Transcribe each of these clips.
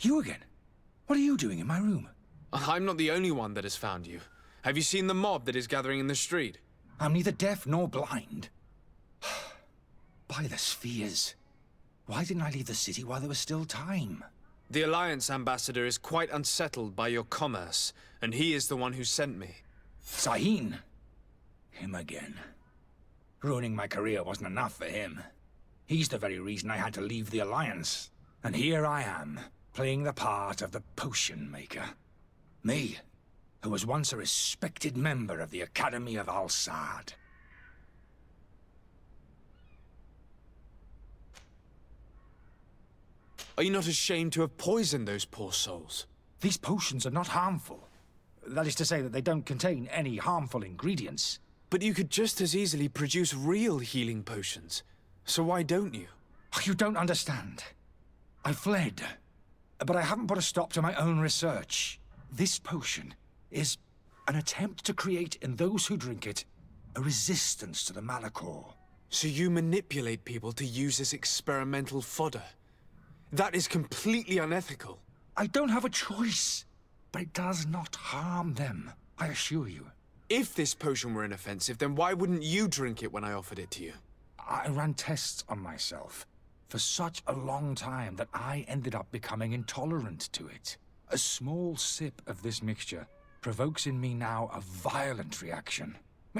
You again? What are you doing in my room? I'm not the only one that has found you. Have you seen the mob that is gathering in the street? I'm neither deaf nor blind. By the spheres. Why didn't I leave the city while there was still time? The Alliance ambassador is quite unsettled by your commerce, and he is the one who sent me. Sahin. Him again. Ruining my career wasn't enough for him. He's the very reason I had to leave the Alliance. And here I am, playing the part of the potion maker. Me, who was once a respected member of the Academy of Al-Saad. Are you not ashamed to have poisoned those poor souls? These potions are not harmful. That is to say that they don't contain any harmful ingredients. But you could just as easily produce real healing potions. So why don't you? You don't understand. I fled. But I haven't put a stop to my own research. This potion is an attempt to create in those who drink it a resistance to the Malachor. So you manipulate people to use as experimental fodder? That is completely unethical. I don't have a choice, but it does not harm them, I assure you. If this potion were inoffensive, then why wouldn't you drink it when I offered it to you? I ran tests on myself for such a long time that I ended up becoming intolerant to it. A small sip of this mixture provokes in me now a violent reaction.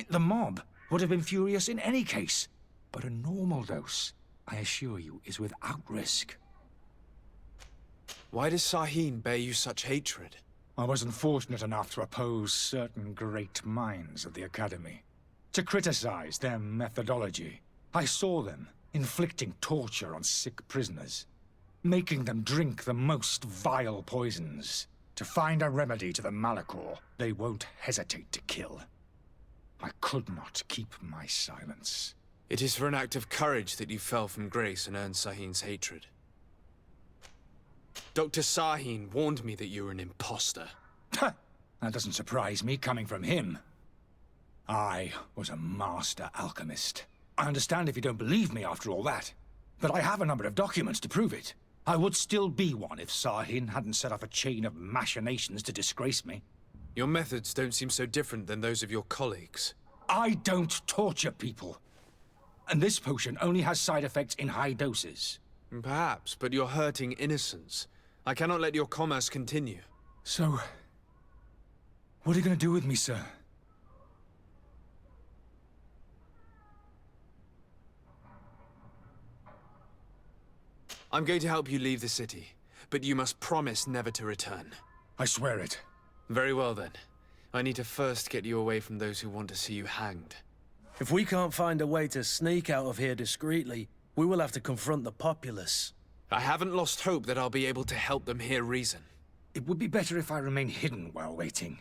The mob would have been furious in any case, but a normal dose, I assure you, is without risk. Why does Sahin bear you such hatred? I wasn't fortunate enough to oppose certain great minds of the Academy. To criticize their methodology. I saw them inflicting torture on sick prisoners. Making them drink the most vile poisons. To find a remedy to the Malachor they won't hesitate to kill. I could not keep my silence. It is for an act of courage that you fell from grace and earned Sahin's hatred. Dr. Sahin warned me that you were an imposter. That doesn't surprise me, coming from him. I was a master alchemist. I understand if you don't believe me after all that, but I have a number of documents to prove it. I would still be one if Sahin hadn't set off a chain of machinations to disgrace me. Your methods don't seem so different than those of your colleagues. I don't torture people. And this potion only has side effects in high doses. Perhaps, but you're hurting innocents. I cannot let your commerce continue. So, what are you going to do with me, sir? I'm going to help you leave the city, but you must promise never to return. I swear it. Very well then. I need to first get you away from those who want to see you hanged. If we can't find a way to sneak out of here discreetly, we will have to confront the populace. I haven't lost hope that I'll be able to help them hear reason. It would be better if I remain hidden while waiting.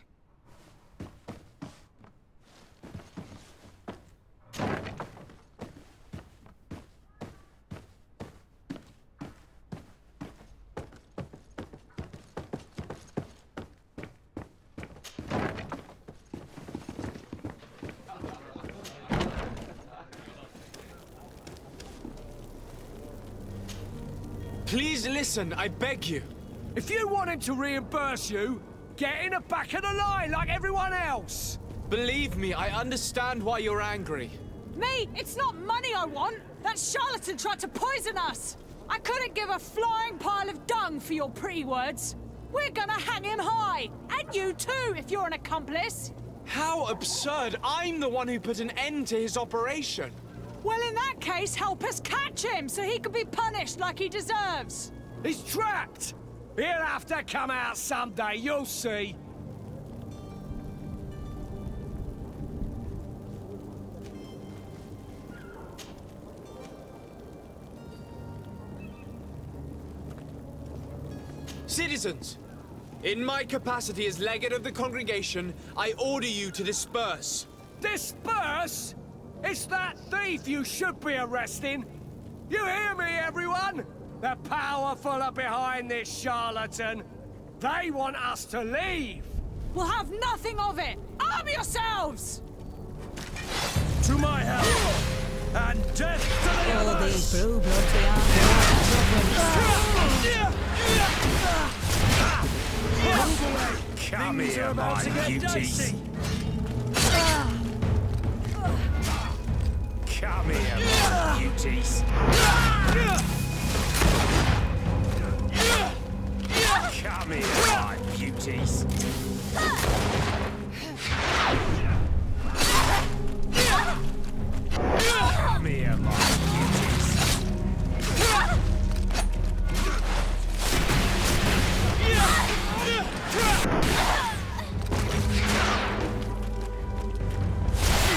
Please listen, I beg you. If you want him to reimburse you, get in the back of the line like everyone else. Believe me, I understand why you're angry. Me? It's not money I want. That charlatan tried to poison us. I couldn't give a flying pile of dung for your pretty words. We're gonna hang him high. And you too, if you're an accomplice. How absurd! I'm the one who put an end to his operation. Well, in that case, help us catch him so he can be punished like he deserves. He's trapped. He'll have to come out someday, you'll see. Citizens, in my capacity as legate of the congregation, I order you to disperse. Disperse? It's that thief you should be arresting. You hear me, everyone? The powerful are behind this charlatan. They want us to leave. We'll have nothing of it. Arm yourselves! To my help! And death to the All others! these blue bloods we are. Come Things here, are about my to get beauties. dicey. Come here, my beauties. Come here, my beauties. Come here, my beauties.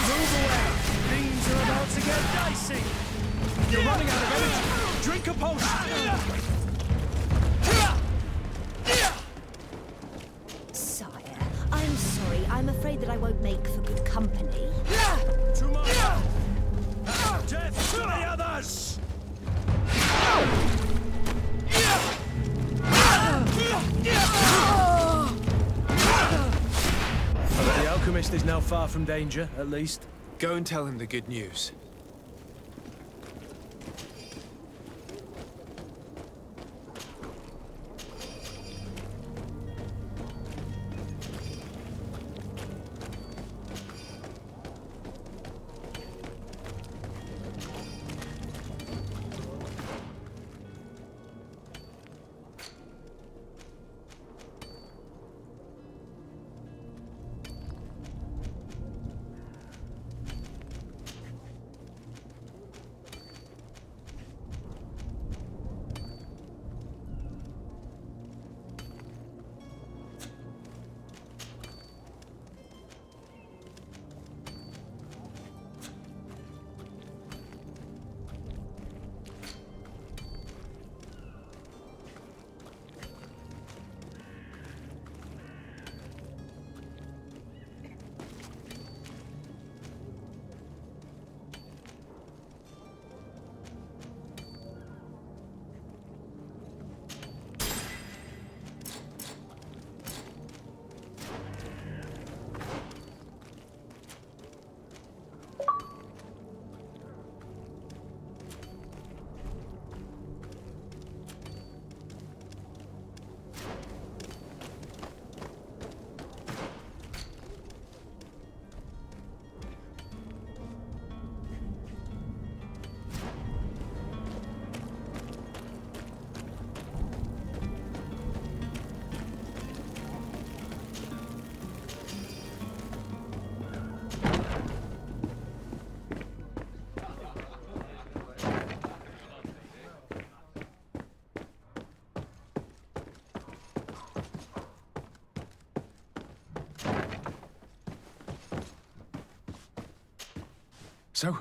Move away. Things are about to get dicey. You're running out of energy. Drink a potion. Sire, I'm sorry. I'm afraid that I won't make for good company. Too much. Death to the others. The alchemist is now far from danger, at least. Go and tell him the good news. So,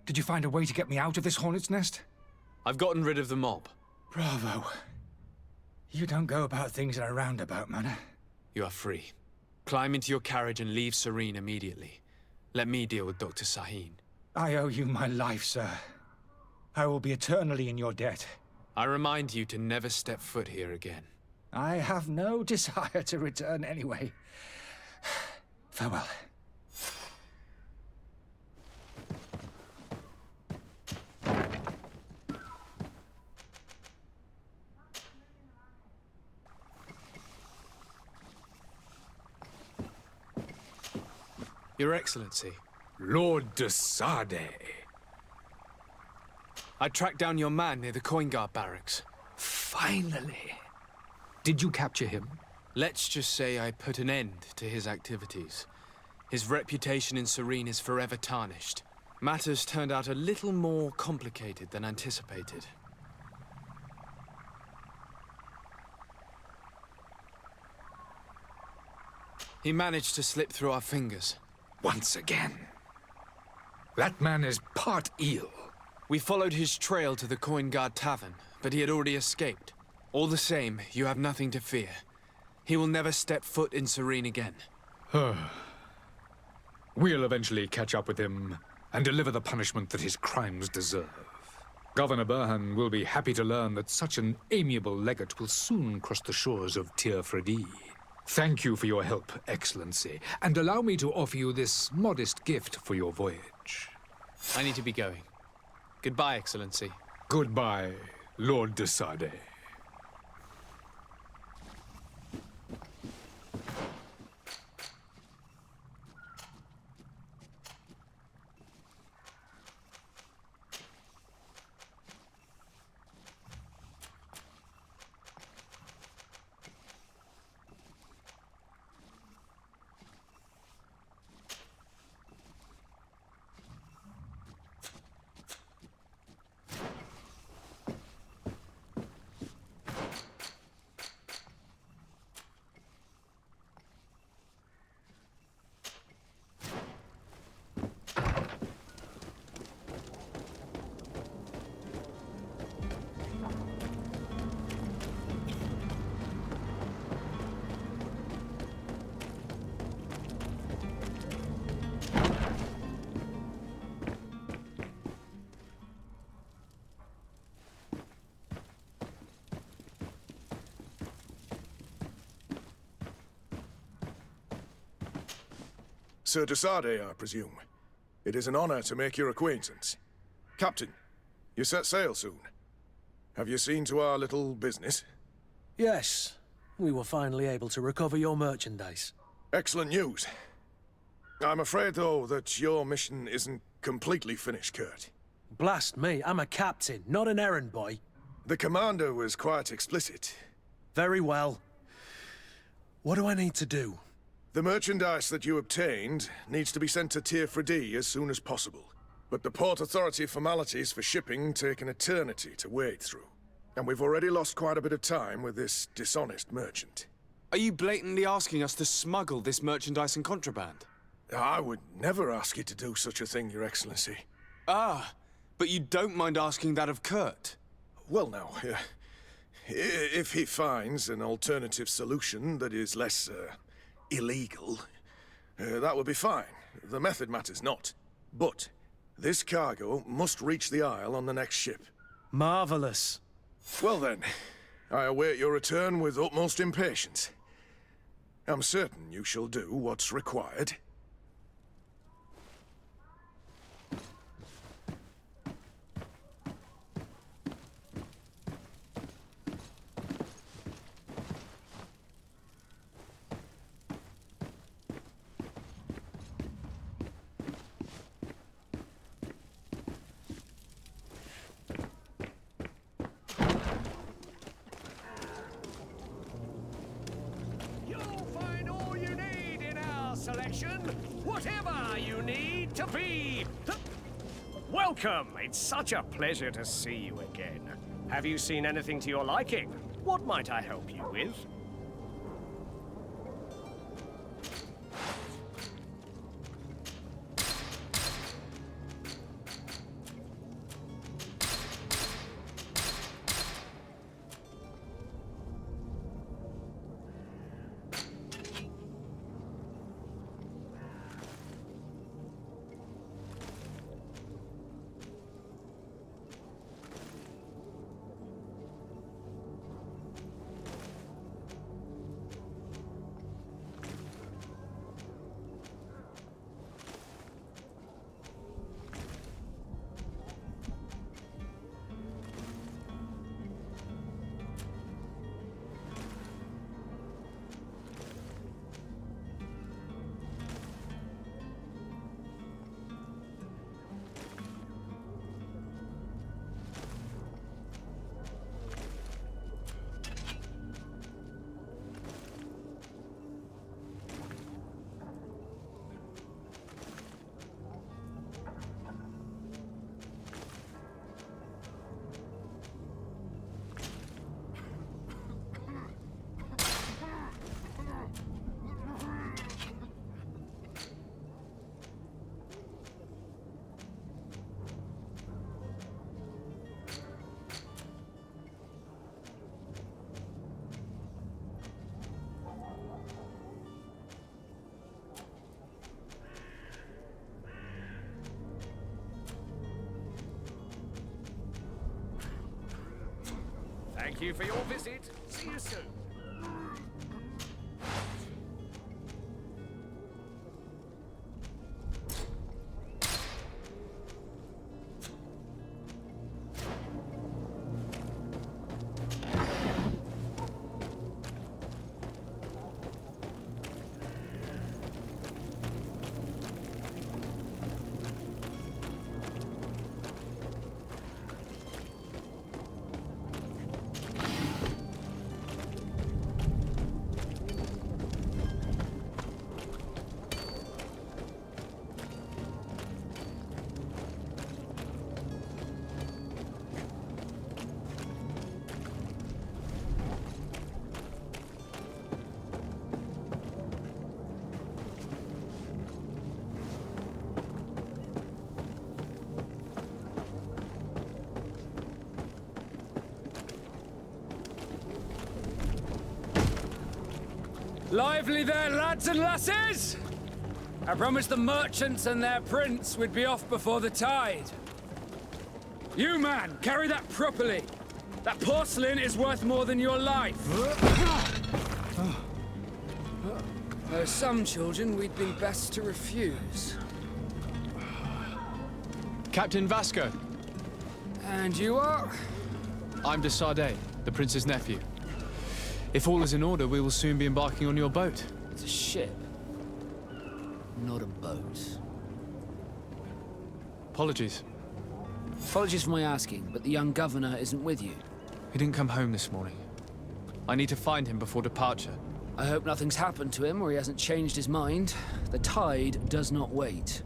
did you find a way to get me out of this hornet's nest? I've gotten rid of the mob. Bravo. You don't go about things in a roundabout manner. You are free. Climb into your carriage and leave Serene immediately. Let me deal with Dr. Sahin. I owe you my life, sir. I will be eternally in your debt. I remind you to never step foot here again. I have no desire to return anyway. Farewell. Your Excellency, Lord de Sade. I tracked down your man near the Coin Guard barracks. Finally. Did you capture him? Let's just say I put an end to his activities. His reputation in Serene is forever tarnished. Matters turned out a little more complicated than anticipated. He managed to slip through our fingers. Once again. That man is part eel. We followed his trail to the Coin Guard Tavern, but he had already escaped. All the same, you have nothing to fear. He will never step foot in Serene again. We'll eventually catch up with him and deliver the punishment that his crimes deserve. Governor Burhan will be happy to learn that such an amiable legate will soon cross the shores of Tir Fredi. Thank you for your help, Excellency, and allow me to offer you this modest gift for your voyage. I need to be going. Goodbye, Excellency. Goodbye, Lord de Sade. Sir Desade, I presume. It is an honor to make your acquaintance. Captain, you set sail soon. Have you seen to our little business? Yes. We were finally able to recover your merchandise. Excellent news. I'm afraid, though, that your mission isn't completely finished, Kurt. Blast me, I'm a captain, not an errand boy. The commander was quite explicit. Very well. What do I need to do? The merchandise that you obtained needs to be sent to Tier Fredi as soon as possible. But the Port Authority formalities for shipping take an eternity to wade through. And we've already lost quite a bit of time with this dishonest merchant. Are you blatantly asking us to smuggle this merchandise and contraband? I would never ask you to do such a thing, Your Excellency. Ah, but you don't mind asking that of Kurt? Well now, if he finds an alternative solution that is less, illegal, that would be fine. The method matters not. But this cargo must reach the Isle on the next ship. Marvelous. Well then, I await your return with utmost impatience. I'm certain you shall do what's required. Selection, whatever you need to be. Welcome. It's such a pleasure to see you again. Have you seen anything to your liking? What might I help you with? Thank you for your visit. See you soon. Lively there, lads and lasses! I promised the merchants and their prince we'd be off before the tide. You, man, carry that properly. That porcelain is worth more than your life. There are some children we'd be best to refuse. Captain Vasco. And you are? I'm de Sade, the prince's nephew. If all is in order, we will soon be embarking on your boat. It's a ship. Not a boat. Apologies. Apologies for my asking, but the young governor isn't with you. He didn't come home this morning. I need to find him before departure. I hope nothing's happened to him or he hasn't changed his mind. The tide does not wait.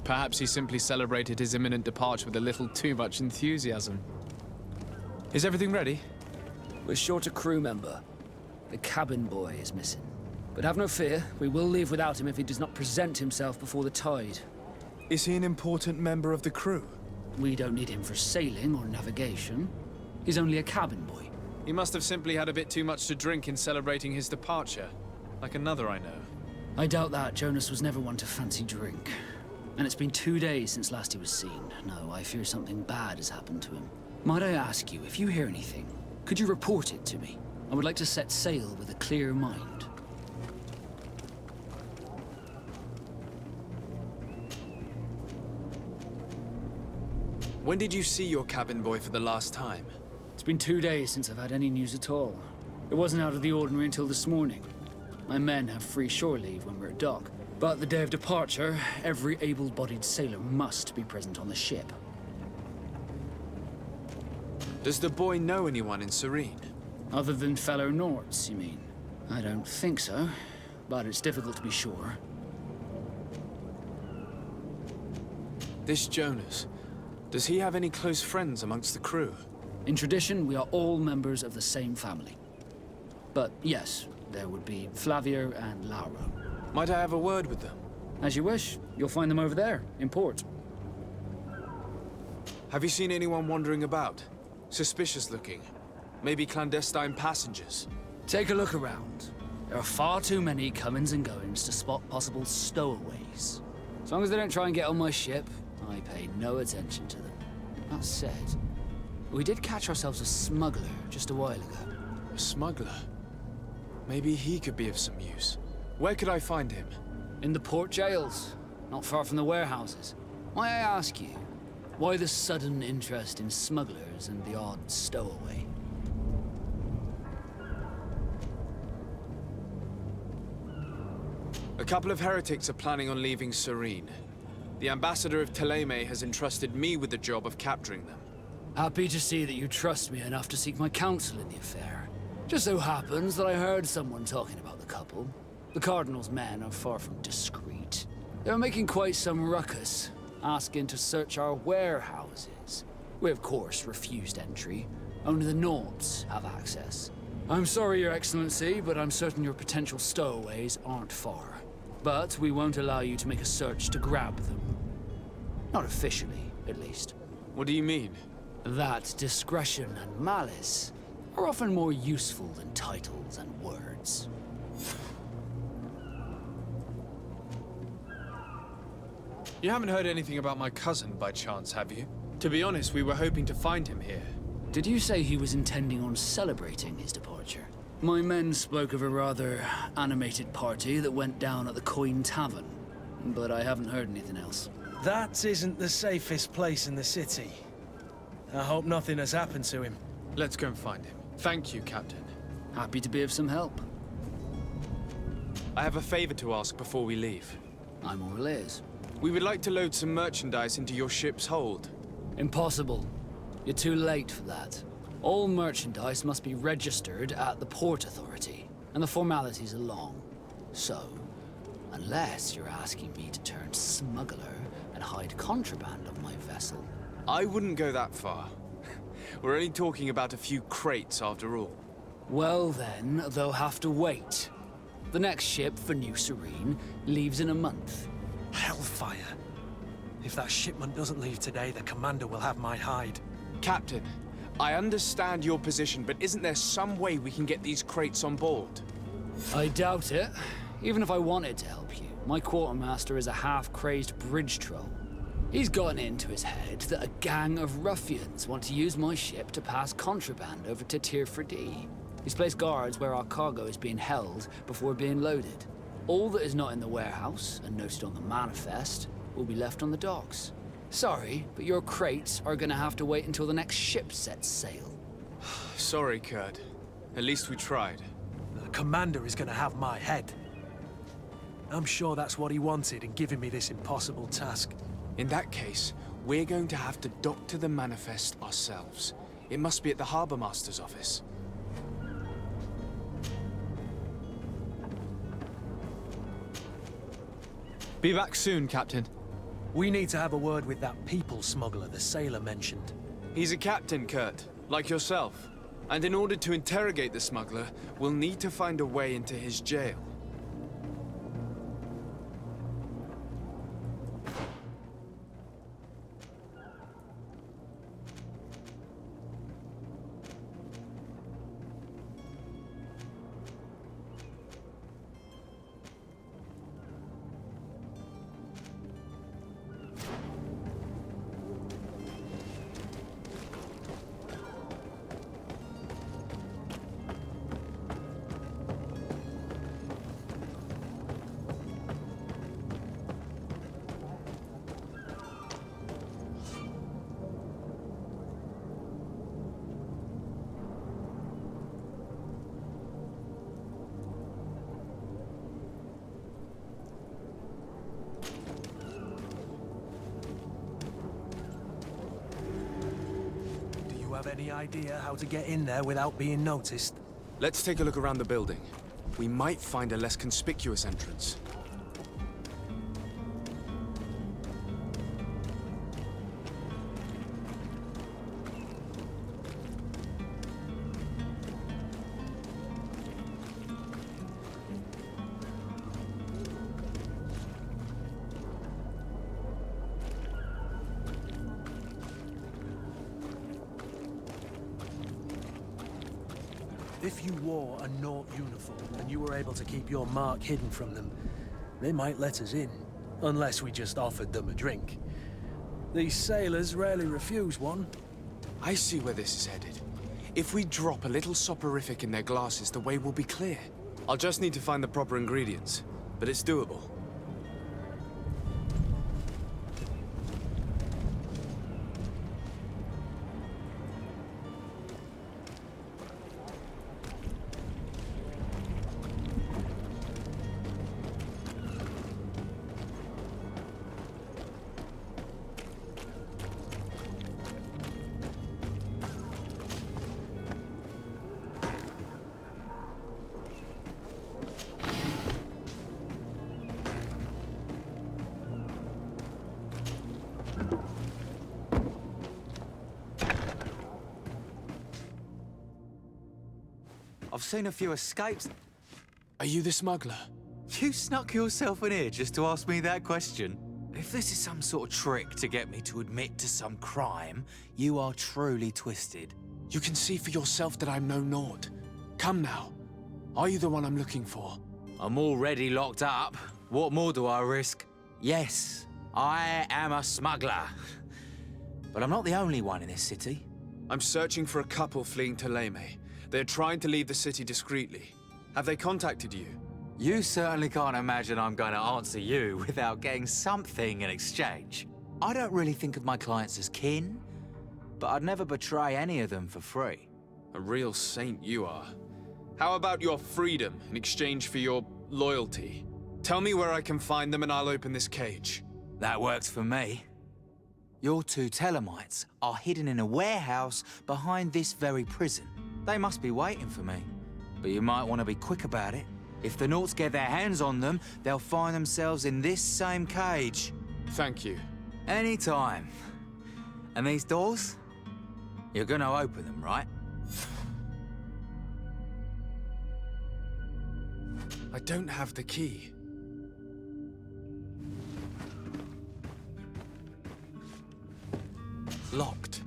Perhaps he simply celebrated his imminent departure with a little too much enthusiasm. Is everything ready? We're short a crew member. The cabin boy is missing. But have no fear, we will leave without him if he does not present himself before the tide. Is he an important member of the crew? We don't need him for sailing or navigation. He's only a cabin boy. He must have simply had a bit too much to drink in celebrating his departure. Like another I know. I doubt that. Jonas was never one to fancy drink. And it's been 2 days since last he was seen. No, I fear something bad has happened to him. Might I ask you, if you hear anything, could you report it to me? I would like to set sail with a clear mind. When did you see your cabin boy for the last time? It's been 2 days since I've had any news at all. It wasn't out of the ordinary until this morning. My men have free shore leave when we're at dock. But the day of departure, every able-bodied sailor must be present on the ship. Does the boy know anyone in Serene? Other than fellow Norts, you mean? I don't think so, but it's difficult to be sure. This Jonas, does he have any close friends amongst the crew? In tradition, we are all members of the same family. But yes, there would be Flavia and Lauro. Might I have a word with them? As you wish. You'll find them over there, in port. Have you seen anyone wandering about? Suspicious looking. Maybe clandestine passengers? Take a look around. There are far too many comings and goings to spot possible stowaways. As long as they don't try and get on my ship, I pay no attention to them. That said, we did catch ourselves a smuggler just a while ago. A smuggler? Maybe he could be of some use. Where could I find him? In the port jails, not far from the warehouses. May I ask you, why the sudden interest in smugglers and the odd stowaway? A couple of heretics are planning on leaving Serene. The ambassador of Teleme has entrusted me with the job of capturing them. Happy to see that you trust me enough to seek my counsel in the affair. Just so happens that I heard someone talking about the couple. The Cardinal's men are far from discreet. They were making quite some ruckus, asking to search our warehouses. We, of course, refused entry. Only the Norts have access. I'm sorry, Your Excellency, but I'm certain your potential stowaways aren't far. But we won't allow you to make a search to grab them. Not officially, at least. What do you mean? That discretion and malice are often more useful than titles and words. You haven't heard anything about my cousin by chance, have you? To be honest, we were hoping to find him here. Did you say he was intending on celebrating his departure? My men spoke of a rather animated party that went down at the Coin Tavern, but I haven't heard anything else. That isn't the safest place in the city. I hope nothing has happened to him. Let's go and find him. Thank you, Captain. Happy to be of some help. I have a favor to ask before we leave. I'm all ears. We would like to load some merchandise into your ship's hold. Impossible. You're too late for that. All merchandise must be registered at the Port Authority, and the formalities are long. So, unless you're asking me to turn smuggler and hide contraband on my vessel. I wouldn't go that far. We're only talking about a few crates after all. Well then, they'll have to wait. The next ship for New Serene leaves in a month. Hellfire. If that shipment doesn't leave today, the commander will have my hide. Captain, I understand your position, but isn't there some way we can get these crates on board? I doubt it. Even if I wanted to help you, my quartermaster is a half-crazed bridge troll. He's gotten into his head that a gang of ruffians want to use my ship to pass contraband over to Tir Fredi. He's placed guards where our cargo is being held before being loaded. All that is not in the warehouse, and noted on the manifest, will be left on the docks. Sorry, but your crates are gonna have to wait until the next ship sets sail. Sorry, Kurt. At least we tried. The commander is gonna have my head. I'm sure that's what he wanted in giving me this impossible task. In that case, we're going to have to doctor the manifest ourselves. It must be at the Harbour Master's office. Be back soon, Captain. We need to have a word with that people smuggler the sailor mentioned. He's a captain, Kurt, like yourself. And in order to interrogate the smuggler, we'll need to find a way into his jail. Have any idea how to get in there without being noticed? Let's take a look around the building. We might find a less conspicuous entrance. If you wore a Naught uniform and you were able to keep your mark hidden from them, they might let us in, unless we just offered them a drink. These sailors rarely refuse one. I see where this is headed. If we drop a little soporific in their glasses, the way will be clear. I'll just need to find the proper ingredients, but it's doable. I've seen a few escapes. Are you the smuggler? You snuck yourself in here just to ask me that question? If this is some sort of trick to get me to admit to some crime, you are truly twisted. You can see for yourself that I'm no Naught. Come now. Are you the one I'm looking for? I'm already locked up. What more do I risk? Yes, I am a smuggler. But I'm not the only one in this city. I'm searching for a couple fleeing to Leme. They're trying to leave the city discreetly. Have they contacted you? You certainly can't imagine I'm going to answer you without getting something in exchange. I don't really think of my clients as kin, but I'd never betray any of them for free. A real saint you are. How about your freedom in exchange for your loyalty? Tell me where I can find them and I'll open this cage. That works for me. Your two Telemites are hidden in a warehouse behind this very prison. They must be waiting for me. But you might want to be quick about it. If the Naughts get their hands on them, they'll find themselves in this same cage. Thank you. Anytime. And these doors? You're gonna open them, right? I don't have the key. Locked.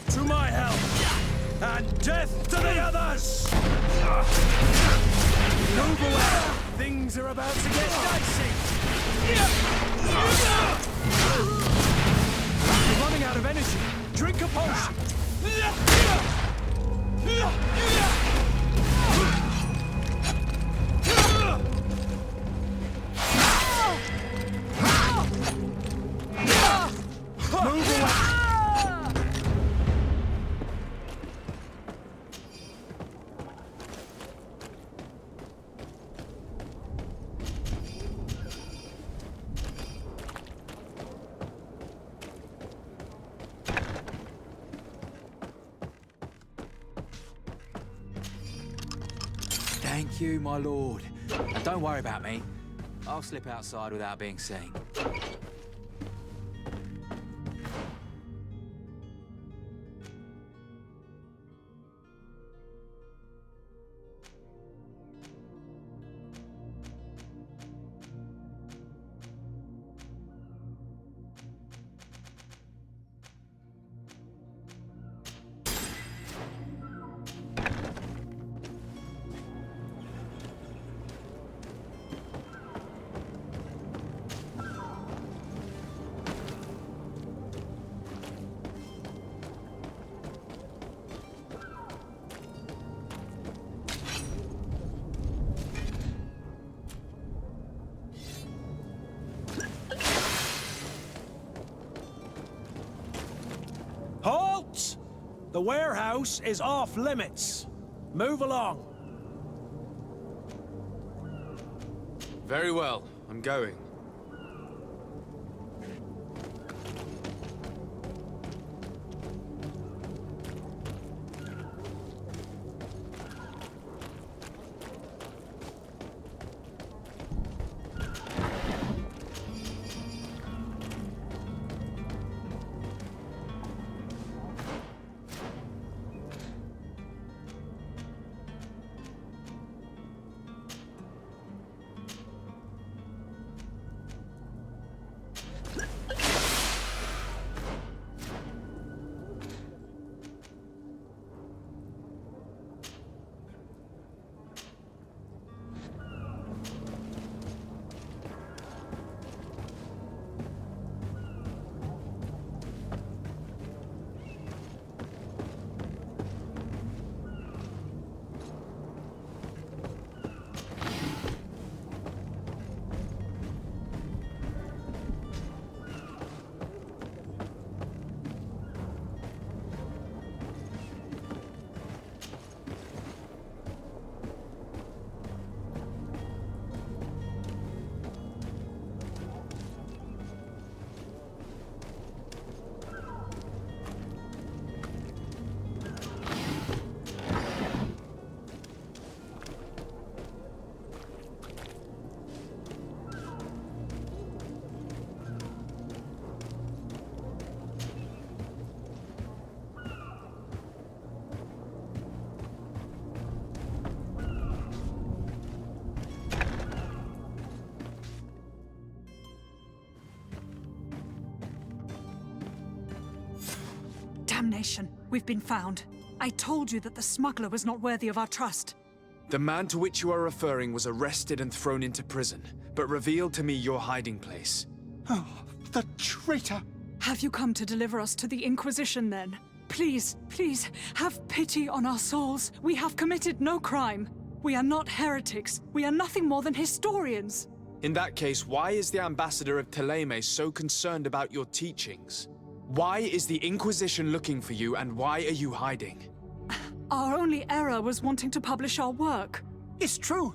To my help! And death to the others! Move away! Things are about to get dicey! You're running out of energy. Drink a potion. Move away. Thank you, my lord. And don't worry about me. I'll slip outside without being seen. Halt! The warehouse is off limits. Move along. Very well, I'm going. Damnation. We've been found. I told you that the smuggler was not worthy of our trust. The man to which you are referring was arrested and thrown into prison, but revealed to me your hiding place. Oh, the traitor! Have you come to deliver us to the Inquisition, then? Please, please, have pity on our souls. We have committed no crime. We are not heretics. We are nothing more than historians. In that case, why is the ambassador of Thélème so concerned about your teachings? Why is the Inquisition looking for you, and why are you hiding? Our only error was wanting to publish our work. It's true.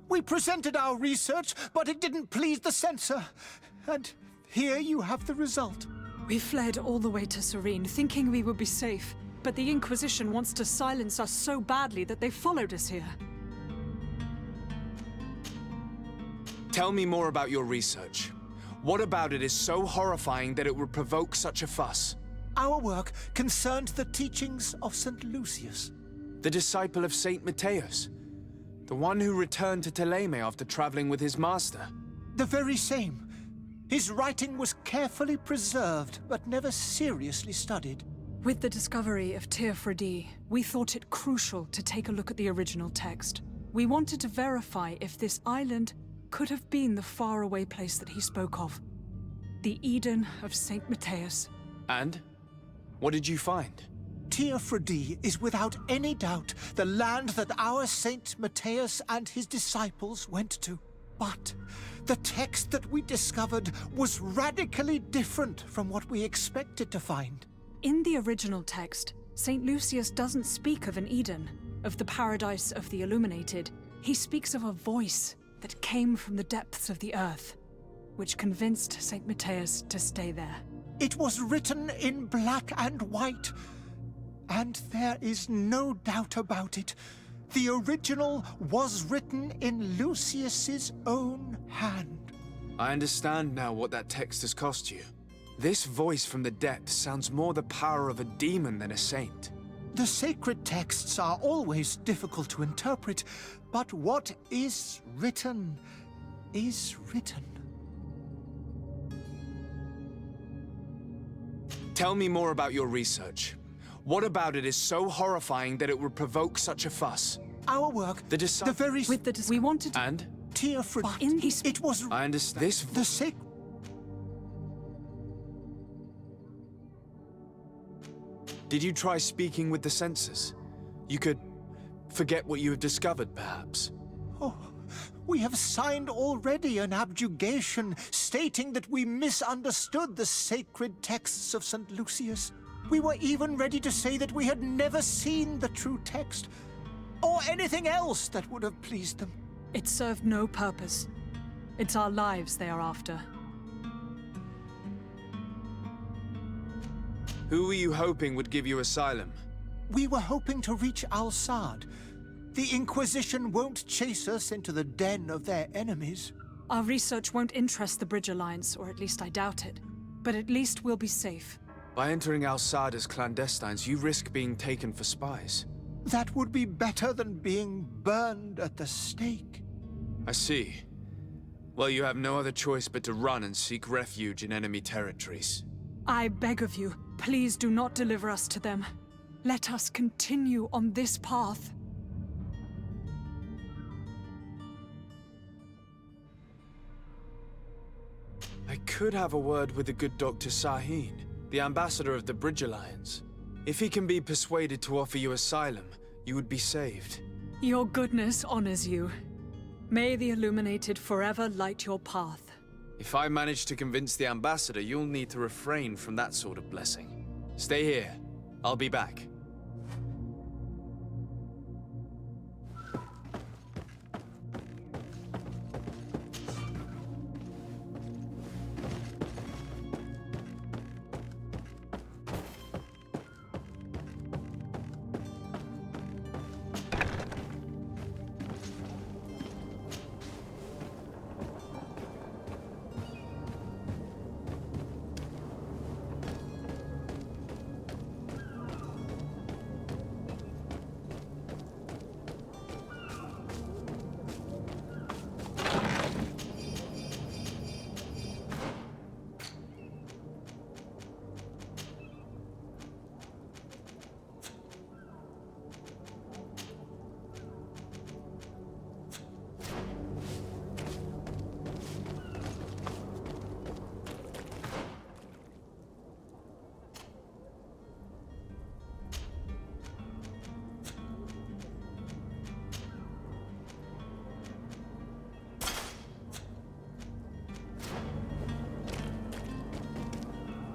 We presented our research, but it didn't please the censor. And here you have the result. We fled all the way to Serene, thinking we would be safe. But the Inquisition wants to silence us so badly that they followed us here. Tell me more about your research. What about it is so horrifying that it would provoke such a fuss? Our work concerned the teachings of St. Lucius. The disciple of Saint Matthias? The one who returned to Thélème after traveling with his master? The very same. His writing was carefully preserved, but never seriously studied. With the discovery of Teofredi, we thought it crucial to take a look at the original text. We wanted to verify if this island could have been the faraway place that he spoke of. The Eden of St. Matthias. And? What did you find? Teofredi is without any doubt the land that our Saint Matthias and his disciples went to. But the text that we discovered was radically different from what we expected to find. In the original text, St. Lucius doesn't speak of an Eden, of the paradise of the illuminated. He speaks of a voice that came from the depths of the earth, which convinced St. Matthias to stay there. It was written in black and white, and there is no doubt about it. The original was written in Lucius's own hand. I understand now what that text has cost you. This voice from the depths sounds more the power of a demon than a saint. The sacred texts are always difficult to interpret, but what is written is written. Tell me more about your research. What about it is so horrifying that it would provoke such a fuss? Our work, the very... We wanted... And? Teofredi. It was... I understand. This... The sacred... Did you try speaking with the censors? You could forget what you have discovered, perhaps. Oh, we have signed already an abjugation stating that we misunderstood the sacred texts of St. Lucius. We were even ready to say that we had never seen the true text, or anything else that would have pleased them. It served no purpose. It's our lives they are after. Who were you hoping would give you asylum? We were hoping to reach Al-Sad. The Inquisition won't chase us into the den of their enemies. Our research won't interest the Bridge Alliance, or at least I doubt it. But at least we'll be safe. By entering Al-Sad as clandestines, you risk being taken for spies. That would be better than being burned at the stake. I see. Well, you have no other choice but to run and seek refuge in enemy territories. I beg of you, please do not deliver us to them. Let us continue on this path. I could have a word with the good Dr. Sahin, the ambassador of the Bridge Alliance. If he can be persuaded to offer you asylum, you would be saved. Your goodness honors you. May the Illuminated forever light your path. If I manage to convince the ambassador, you'll need to refrain from that sort of blessing. Stay here. I'll be back.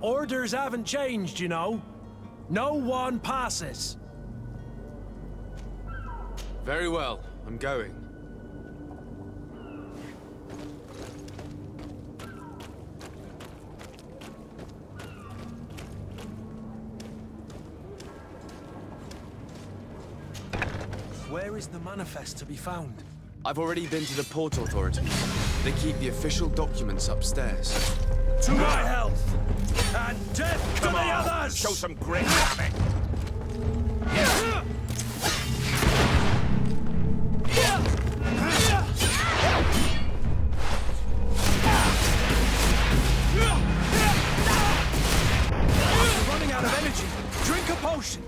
Orders haven't changed, you know. No one passes. Very well. I'm going. Where is the manifest to be found? I've already been to the port authorities. They keep the official documents upstairs. To my health! And death to the others! Show some grit, damn it! Running out of energy. Drink a potion.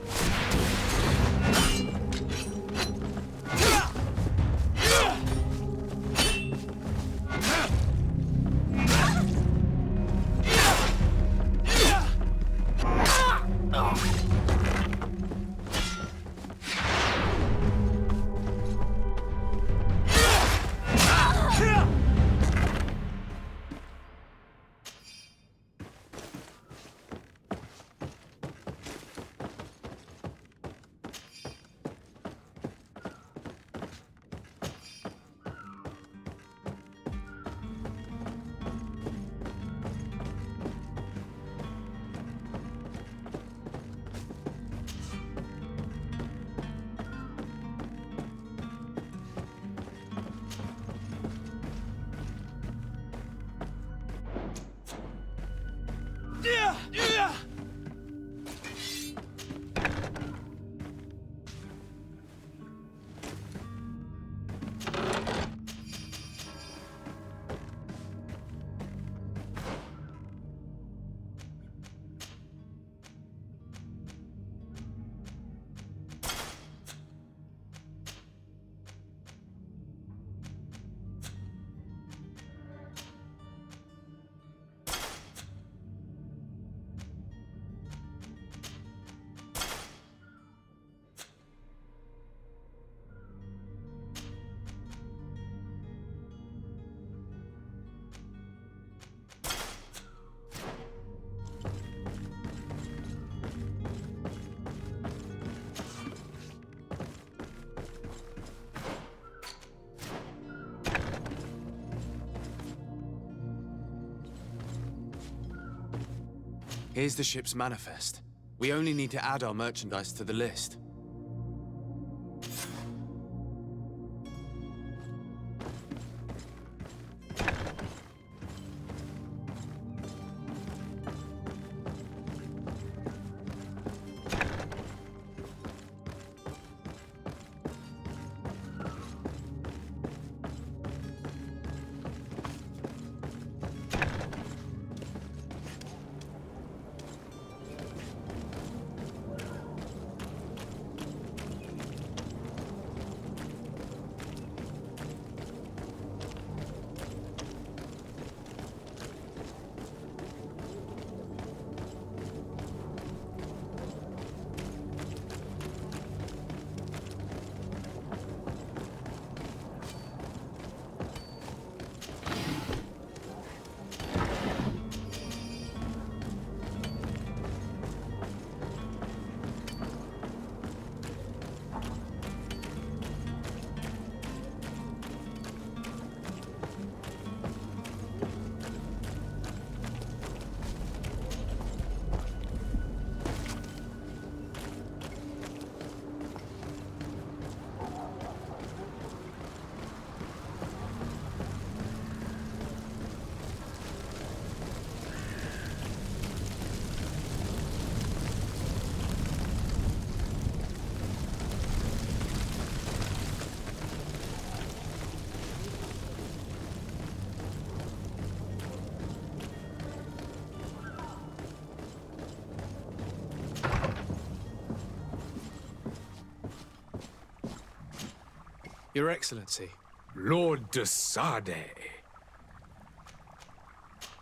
Here's the ship's manifest. We only need to add our merchandise to the list. Your Excellency. Lord de Sade.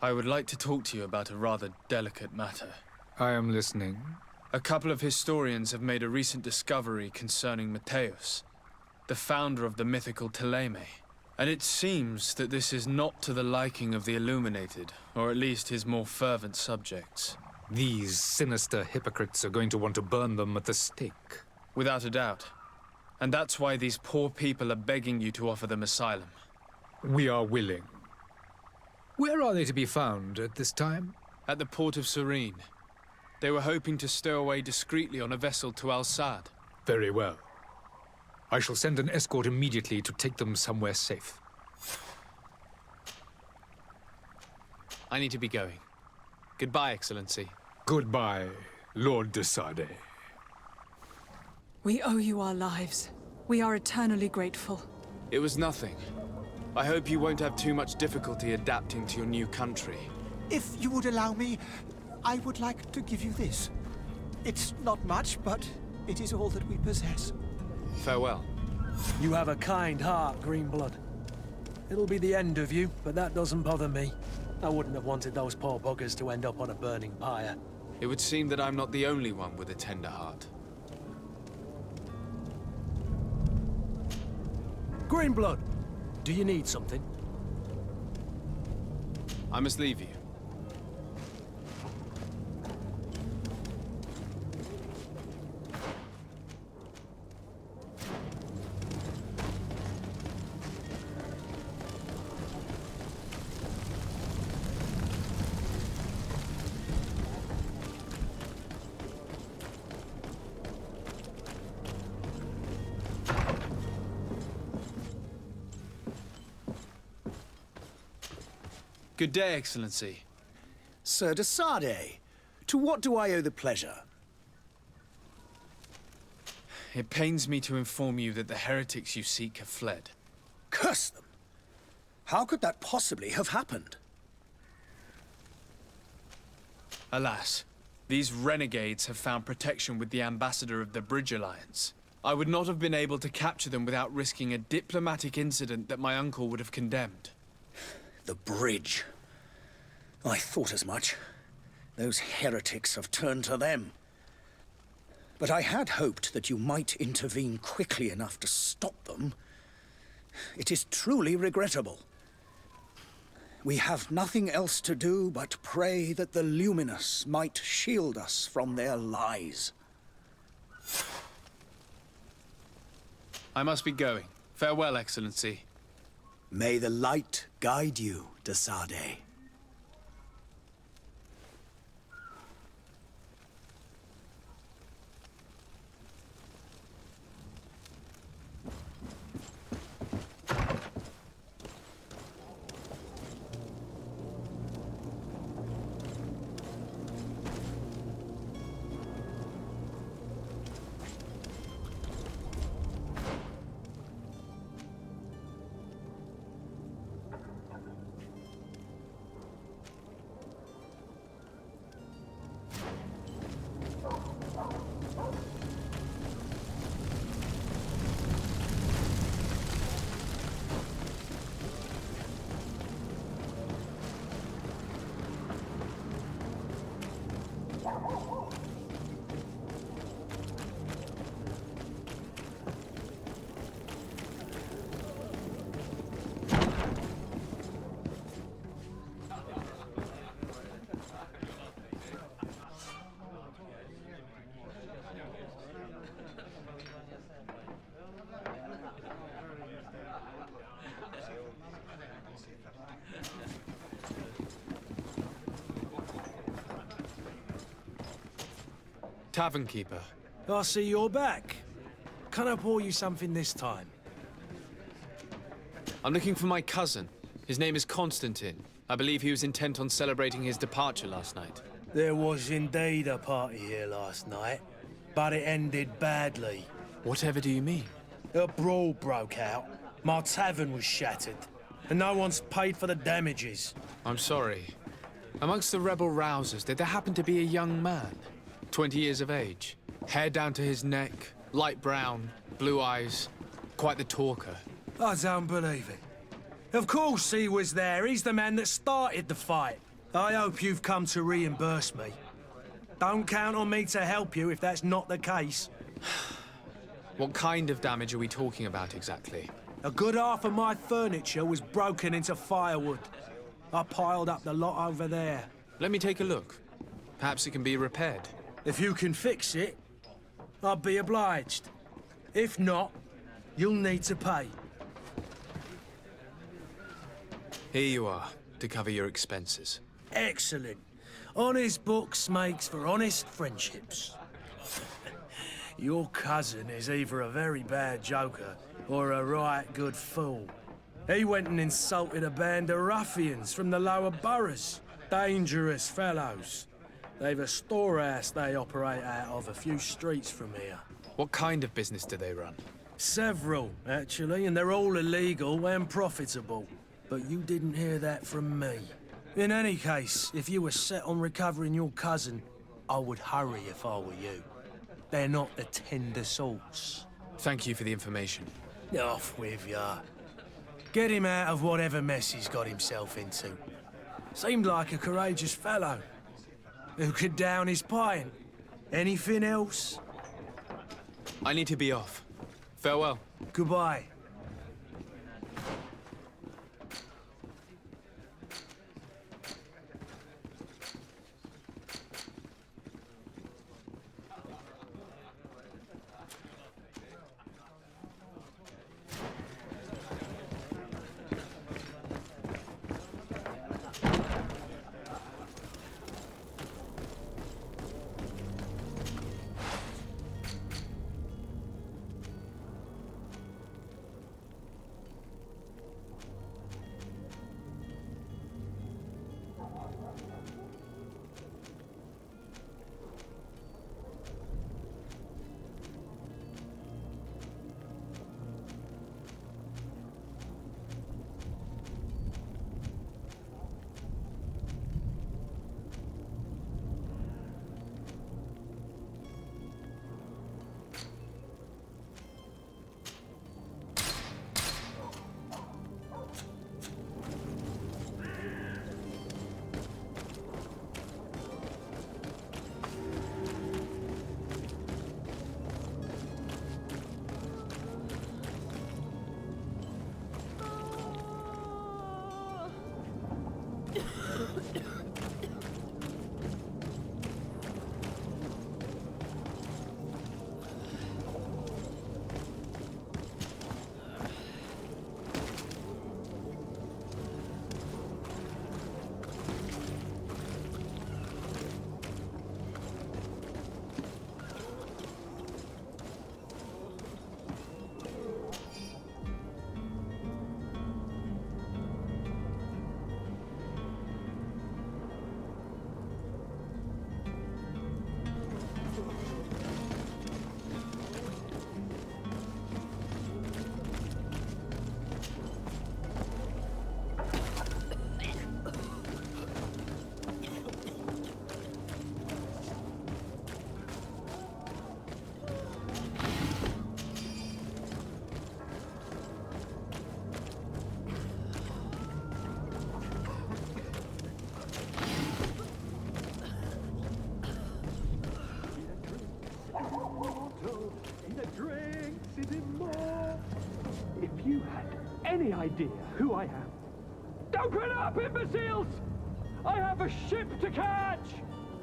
I would like to talk to you about a rather delicate matter. I am listening. A couple of historians have made a recent discovery concerning Matthäus, the founder of the mythical Teleme. And it seems that this is not to the liking of the Illuminated, or at least his more fervent subjects. These sinister hypocrites are going to want to burn them at the stake. Without a doubt. And that's why these poor people are begging you to offer them asylum. We are willing. Where are they to be found at this time? At the port of Serene. They were hoping to stow away discreetly on a vessel to Al-Sad. Very well. I shall send an escort immediately to take them somewhere safe. I need to be going. Goodbye, Excellency. Goodbye, Lord de Sade. We owe you our lives. We are eternally grateful. It was nothing. I hope you won't have too much difficulty adapting to your new country. If you would allow me, I would like to give you this. It's not much, but it is all that we possess. Farewell. You have a kind heart, Greenblood. It'll be the end of you, but that doesn't bother me. I wouldn't have wanted those poor buggers to end up on a burning pyre. It would seem that I'm not the only one with a tender heart. Greenblood, do you need something? I must leave you. Good day, Excellency. Sir de Sade, to what do I owe the pleasure? It pains me to inform you that the heretics you seek have fled. Curse them! How could that possibly have happened? Alas, these renegades have found protection with the ambassador of the Bridge Alliance. I would not have been able to capture them without risking a diplomatic incident that my uncle would have condemned. The bridge. I thought as much. Those heretics have turned to them. But I had hoped that you might intervene quickly enough to stop them. It is truly regrettable. We have nothing else to do but pray that the Luminous might shield us from their lies. I must be going. Farewell, Excellency. May the light guide you, de Sade. Tavern keeper. I see you're back. Can I pour you something this time? I'm looking for my cousin. His name is Constantine. I believe he was intent on celebrating his departure last night. There was indeed a party here last night, but it ended badly. Whatever do you mean? A brawl broke out. My tavern was shattered, and no one's paid for the damages. I'm sorry. Amongst the rebel rousers, did there happen to be a young man? 20 years of age. Hair down to his neck, light brown, blue eyes. Quite the talker. I don't believe it. Of course he was there. He's the man that started the fight. I hope you've come to reimburse me. Don't count on me to help you if that's not the case. What kind of damage are we talking about exactly? A good half of my furniture was broken into firewood. I piled up the lot over there. Let me take a look. Perhaps it can be repaired. If you can fix it, I'll be obliged. If not, you'll need to pay. Here you are, to cover your expenses. Excellent. Honest books makes for honest friendships. Your cousin is either a very bad joker or a right good fool. He went and insulted a band of ruffians from the lower boroughs. Dangerous fellows. They've a storehouse they operate out of a few streets from here. What kind of business do they run? Several, actually, and they're all illegal and profitable. But you didn't hear that from me. In any case, if you were set on recovering your cousin, I would hurry if I were you. They're not the tender sorts. Thank you for the information. Off with ya. Get him out of whatever mess he's got himself into. Seemed like a courageous fellow who could down his pint. Anything else? I need to be off. Farewell. Goodbye. You had any idea who I am? Open up, imbeciles! I have a ship to catch!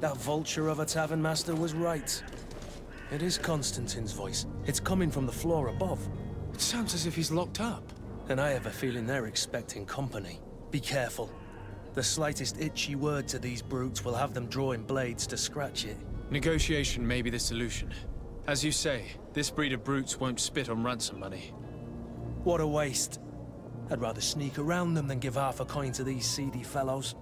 That vulture of a tavern master was right. It is Constantine's voice. It's coming from the floor above. It sounds as if he's locked up. And I have a feeling they're expecting company. Be careful. The slightest itchy word to these brutes will have them drawing blades to scratch it. Negotiation may be the solution. As you say, this breed of brutes won't spit on ransom money. What a waste. I'd rather sneak around them than give half a coin to these seedy fellows.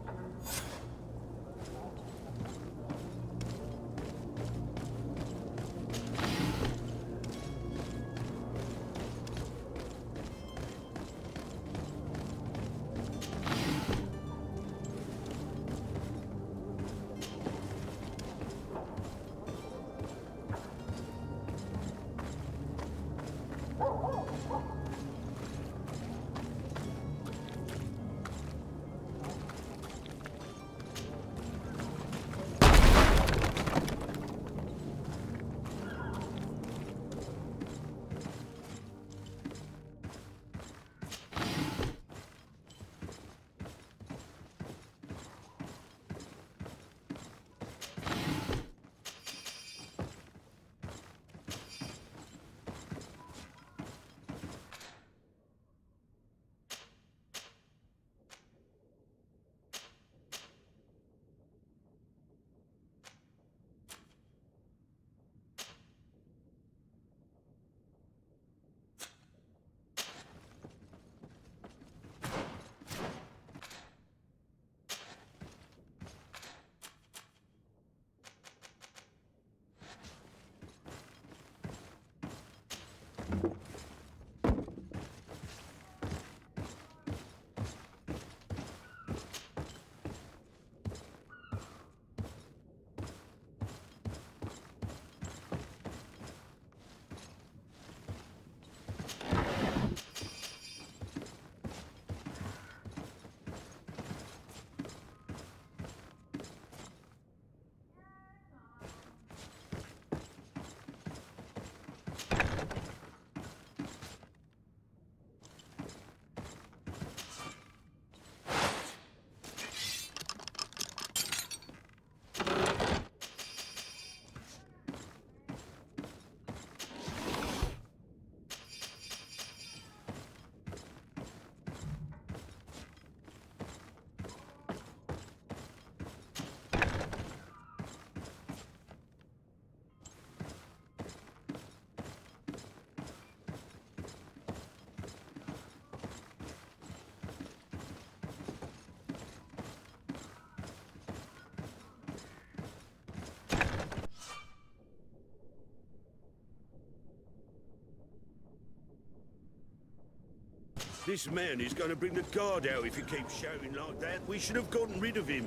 This man is going to bring the guard out if he keeps shouting like that. We should have gotten rid of him.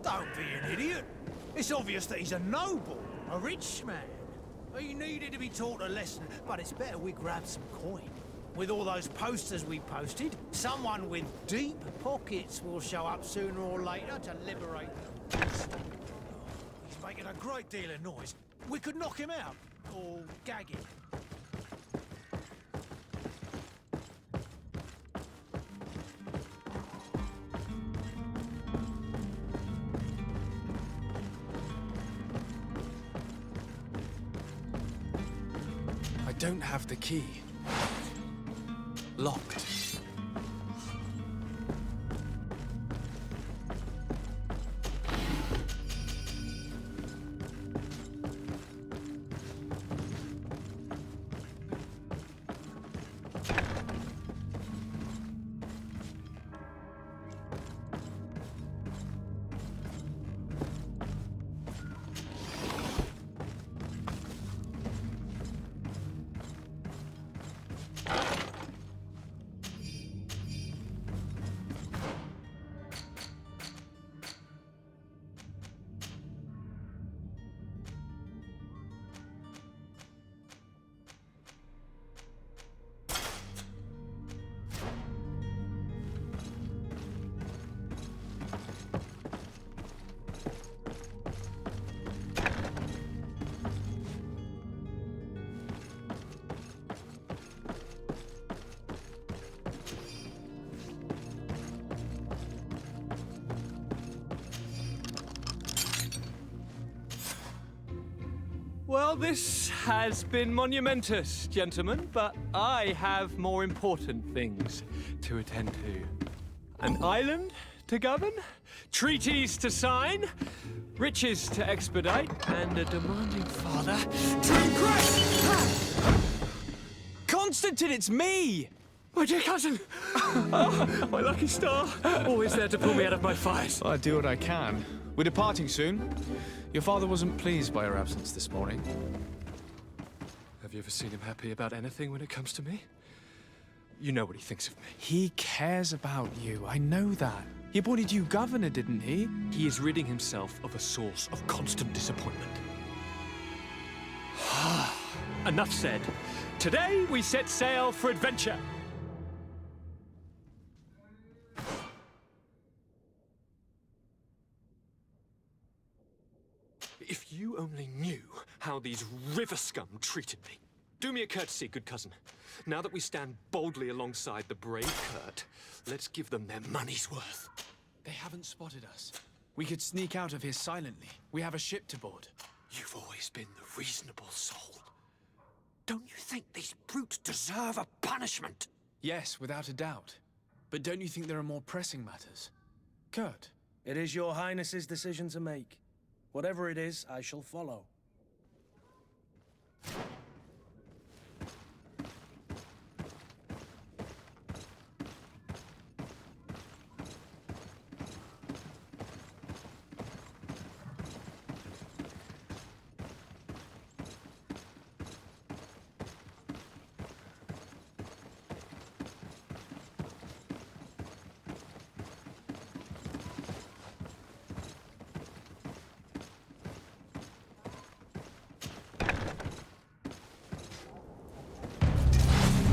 Don't be an idiot. It's obvious that he's a noble, a rich man. He needed to be taught a lesson, but it's better we grab some coin. With all those posters we posted, someone with deep pockets will show up sooner or later to liberate them. He's making a great deal of noise. We could knock him out, or gag him. I don't have the key. Locked. Well, this has been monumentous, gentlemen, but I have more important things to attend to. An island to govern, treaties to sign, riches to expedite, and a demanding father to impress! Constantine, it's me! My dear cousin! Oh, my lucky star! Always there to pull me out of my fires. I do what I can. We're departing soon. Your father wasn't pleased by your absence this morning. Have you ever seen him happy about anything when it comes to me? You know what he thinks of me. He cares about you, I know that. He appointed you governor, didn't he? He is ridding himself of a source of constant disappointment. Enough said. Today we set sail for adventure. If you only knew how these river scum treated me. Do me a courtesy, good cousin. Now that we stand boldly alongside the brave Kurt, let's give them their money's worth. They haven't spotted us. We could sneak out of here silently. We have a ship to board. You've always been the reasonable soul. Don't you think these brutes deserve a punishment? Yes, without a doubt. But don't you think there are more pressing matters? Kurt? It is your highness's decision to make. Whatever it is, I shall follow.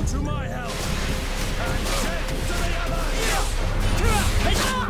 To my help! And 10 to the other!